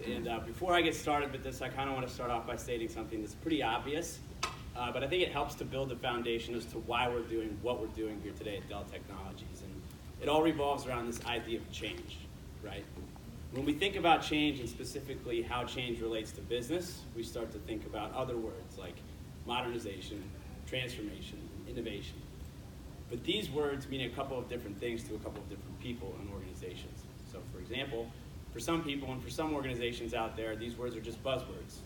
And before I get started with this, I kind of want to start off by stating something that's pretty obvious, but I think it helps to build a foundation as to why we're doing what we're doing here today at Dell Technologies. And it all revolves around this idea of change, right? When we think about change, and specifically how change relates to business, we start to think about other words like modernization, transformation, innovation. But these words mean a couple of different things to a couple of different people and organizations. So for example, for some people and for some organizations out there, these words are just buzzwords.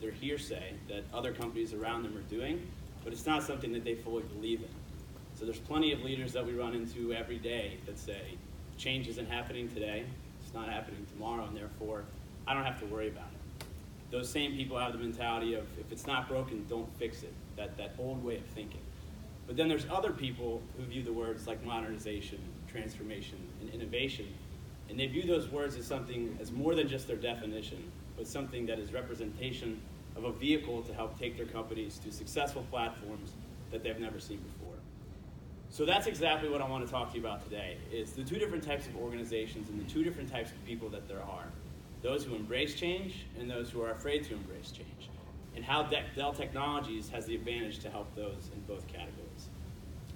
They're hearsay that other companies around them are doing, but it's not something that they fully believe in. So there's plenty of leaders that we run into every day that say, change isn't happening today, it's not happening tomorrow, and therefore, I don't have to worry about it. Those same people have the mentality of, if it's not broken, don't fix it, that old way of thinking. But then there's other people who view the words like modernization, transformation, and innovation, and they view those words as something as more than just their definition, but something that is representation of a vehicle to help take their companies to successful platforms that they've never seen before. So that's exactly what I want to talk to you about today, is the two different types of organizations and the two different types of people that there are. Those who embrace change and those who are afraid to embrace change, and how Dell Technologies has the advantage to help those in both categories.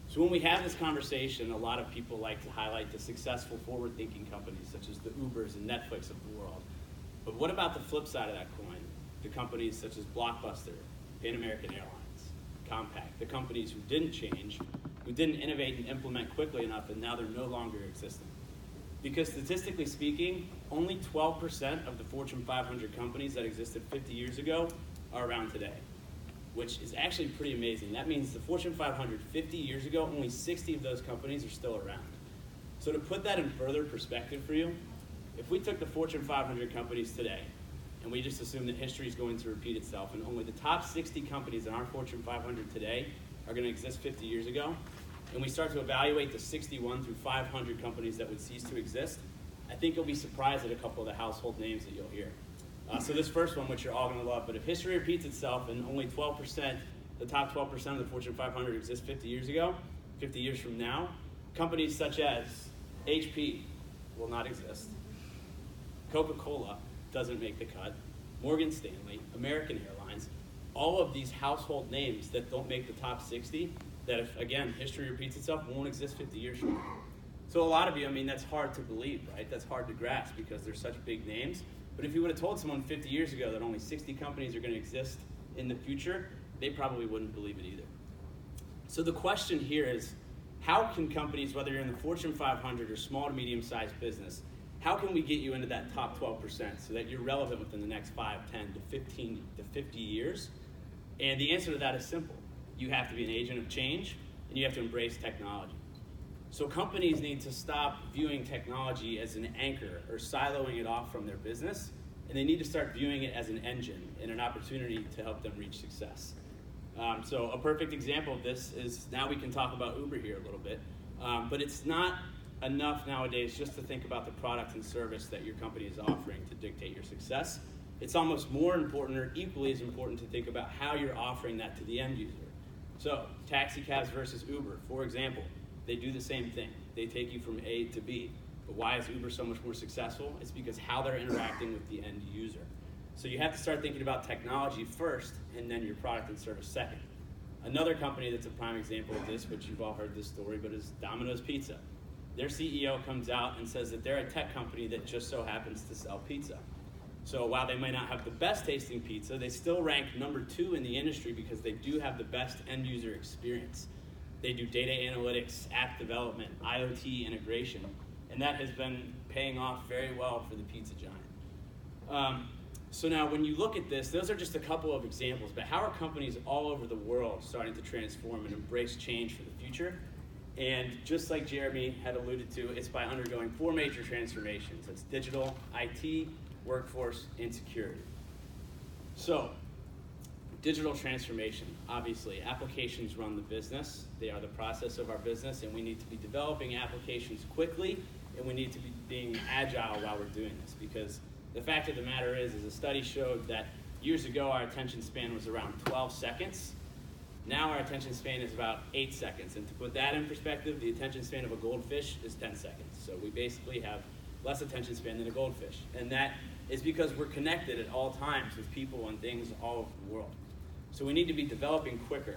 So when we have this conversation, a lot of people like to highlight the successful forward-thinking companies such as the Ubers and Netflix of the world. But what about the flip side of that coin? The companies such as Blockbuster, Pan American Airlines, Compaq, the companies who didn't change, who didn't innovate and implement quickly enough, and now they're no longer existing. Because statistically speaking, only 12% of the Fortune 500 companies that existed 50 years ago are around today, which is actually pretty amazing. That means the Fortune 500 50 years ago, only 60 of those companies are still around. So to put that in further perspective for you, if we took the Fortune 500 companies today, and we just assume that history is going to repeat itself, and only the top 60 companies in our Fortune 500 today are going to exist 50 years ago, and we start to evaluate the 61 through 500 companies that would cease to exist, I think you'll be surprised at a couple of the household names that you'll hear. So this first one, which you're all going to love, but if history repeats itself and only 12%, the top 12% of the Fortune 500 exist 50 years ago, 50 years from now, companies such as HP will not exist. Coca-Cola doesn't make the cut. Morgan Stanley, American Airlines, all of these household names that don't make the top 60, that if, again, history repeats itself, won't exist 50 years from now. So a lot of you, I mean, that's hard to believe, right? That's hard to grasp because they're such big names. But if you would have told someone 50 years ago that only 60 companies are going to exist in the future, they probably wouldn't believe it either. So the question here is, how can companies, whether you're in the Fortune 500 or small to medium-sized business, how can we get you into that top 12% so that you're relevant within the next 5, 10 to 15 to 50 years? And the answer to that is simple. You have to be an agent of change, and you have to embrace technology. So companies need to stop viewing technology as an anchor or siloing it off from their business, and they need to start viewing it as an engine and an opportunity to help them reach success. So a perfect example of this is, now we can talk about Uber here a little bit, but it's not enough nowadays just to think about the product and service that your company is offering to dictate your success. It's almost more important, or equally as important, to think about how you're offering that to the end user. So taxi cabs versus Uber, for example, they do the same thing. They take you from A to B. But why is Uber so much more successful? It's because how they're interacting with the end user. So you have to start thinking about technology first, and then your product and service second. Another company that's a prime example of this, which you've all heard this story, but is Domino's Pizza. Their CEO comes out and says that they're a tech company that just so happens to sell pizza. So while they might not have the best tasting pizza, they still rank number 2 in the industry because they do have the best end user experience. They do data analytics, app development, IoT integration, and that has been paying off very well for the pizza giant. So now when you look at this, those are just a couple of examples, but how are companies all over the world starting to transform and embrace change for the future? And just like Jeremy had alluded to, it's by undergoing 4 major transformations. It's digital, IT, workforce, and security. So, digital transformation, obviously. Applications run the business. They are the process of our business, and we need to be developing applications quickly, and we need to be being agile while we're doing this, because the fact of the matter is a study showed that years ago our attention span was around 12 seconds. Now our attention span is about 8 seconds. And to put that in perspective, the attention span of a goldfish is 10 seconds. So we basically have less attention span than a goldfish. And that is because we're connected at all times with people and things all over the world. So we need to be developing quicker.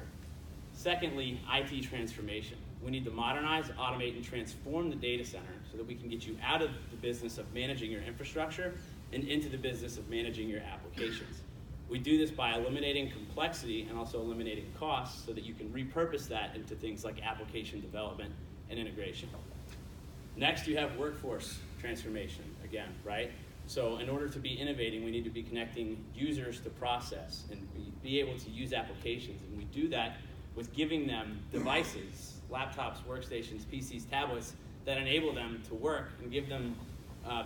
Secondly, IT transformation. We need to modernize, automate, and transform the data center so that we can get you out of the business of managing your infrastructure and into the business of managing your applications. We do this by eliminating complexity and also eliminating costs so that you can repurpose that into things like application development and integration. Next, you have workforce transformation again, right? So in order to be innovating, we need to be connecting users to process and be able to use applications. And we do that with giving them devices, laptops, workstations, PCs, tablets, that enable them to work and give them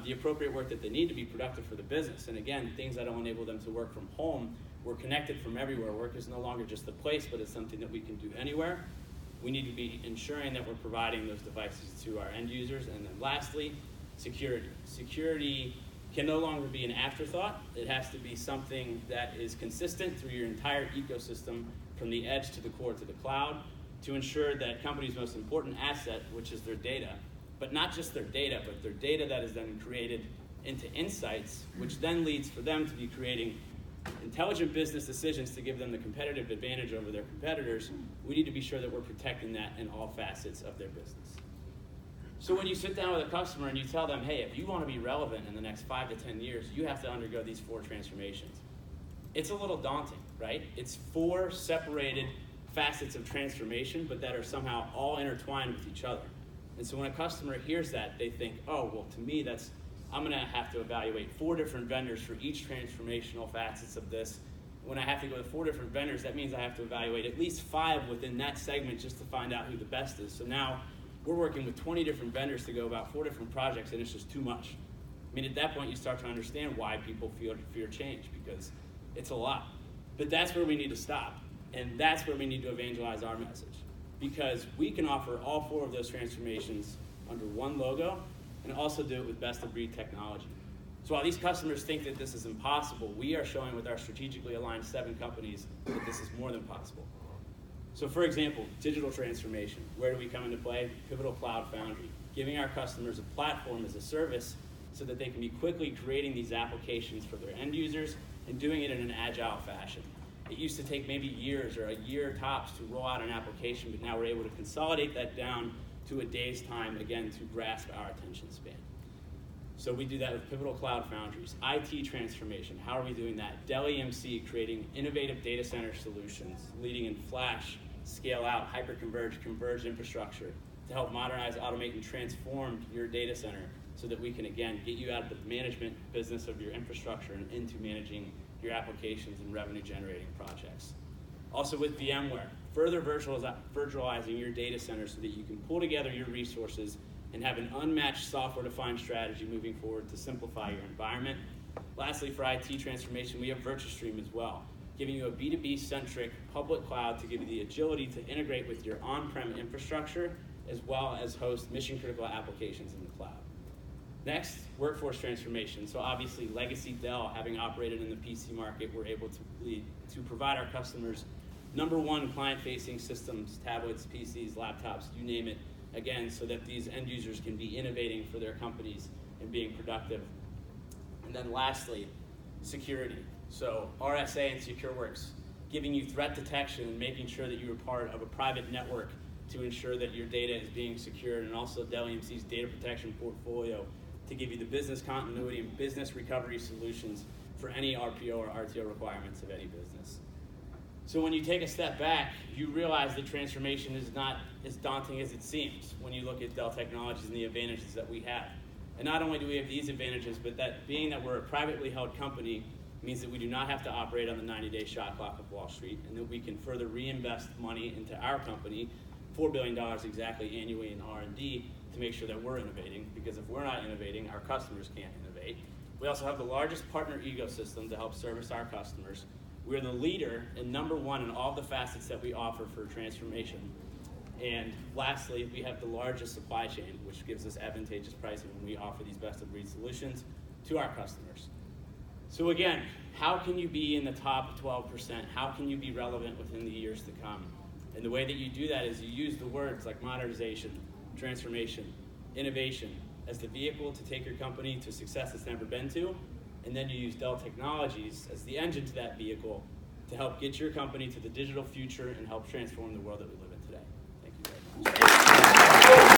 the appropriate work that they need to be productive for the business. And again, things that will enable them to work from home. We're connected from everywhere. Work is no longer just a place, but it's something that we can do anywhere. We need to be ensuring that we're providing those devices to our end users. And then lastly, security. Security can no longer be an afterthought. It has to be something that is consistent through your entire ecosystem, from the edge to the core to the cloud, to ensure that companies' most important asset, which is their data, but not just their data, but their data that is then created into insights, which then leads for them to be creating intelligent business decisions to give them the competitive advantage over their competitors. We need to be sure that we're protecting that in all facets of their business. So when you sit down with a customer and you tell them, hey, if you want to be relevant in the next 5 to 10 years, you have to undergo these 4 transformations. It's a little daunting, right? It's 4 separated facets of transformation, but that are somehow all intertwined with each other. And so when a customer hears that, they think, oh, well, to me, I'm gonna have to evaluate 4 different vendors for each transformational facets of this. When I have to go to 4 different vendors, that means I have to evaluate at least 5 within that segment just to find out who the best is. So now we're working with 20 different vendors to go about 4 different projects, and it's just too much. I mean, at that point, you start to understand why people fear change, because it's a lot. But that's where we need to stop, and that's where we need to evangelize our message, because we can offer all 4 of those transformations under one logo and also do it with best-of-breed technology. So while these customers think that this is impossible, we are showing with our strategically aligned 7 companies that this is more than possible. So for example, digital transformation. Where do we come into play? Pivotal Cloud Foundry, giving our customers a platform as a service so that they can be quickly creating these applications for their end users and doing it in an agile fashion. It used to take maybe years or a year tops to roll out an application, but now we're able to consolidate that down to a day's time, again, to grasp our attention span. So we do that with Pivotal Cloud Foundries. IT transformation, how are we doing that? Dell EMC, creating innovative data center solutions, leading in flash, scale out, hyper-converged, converged infrastructure to help modernize, automate, and transform your data center so that we can, again, get you out of the management business of your infrastructure and into managing your applications and revenue-generating projects. Also with VMware, further virtualizing your data center so that you can pull together your resources and have an unmatched software-defined strategy moving forward to simplify your environment. Lastly, for IT transformation, we have VirtuStream as well, giving you a B2B-centric public cloud to give you the agility to integrate with your on-prem infrastructure as well as host mission-critical applications in the cloud. Next, workforce transformation. So obviously, legacy Dell, having operated in the PC market, we're able to provide our customers #1 client-facing systems, tablets, PCs, laptops, you name it, again, so that these end users can be innovating for their companies and being productive. And then lastly, security. So RSA and SecureWorks, giving you threat detection and making sure that you are part of a private network to ensure that your data is being secured, and also Dell EMC's data protection portfolio to give you the business continuity and business recovery solutions for any RPO or RTO requirements of any business. So when you take a step back, you realize that transformation is not as daunting as it seems when you look at Dell Technologies and the advantages that we have. And not only do we have these advantages, but that being that we're a privately held company means that we do not have to operate on the 90-day shot clock of Wall Street, and that we can further reinvest money into our company, $4 billion exactly annually in R&D, to make sure that we're innovating, because if we're not innovating, our customers can't innovate. We also have the largest partner ecosystem to help service our customers. We're the leader and #1 in all the facets that we offer for transformation. And lastly, we have the largest supply chain, which gives us advantageous pricing when we offer these best-of-breed solutions to our customers. So again, how can you be in the top 12%? How can you be relevant within the years to come? And the way that you do that is you use the words like modernization, transformation, innovation as the vehicle to take your company to success it's never been to, and then you use Dell Technologies as the engine to that vehicle to help get your company to the digital future and help transform the world that we live in today. Thank you very much.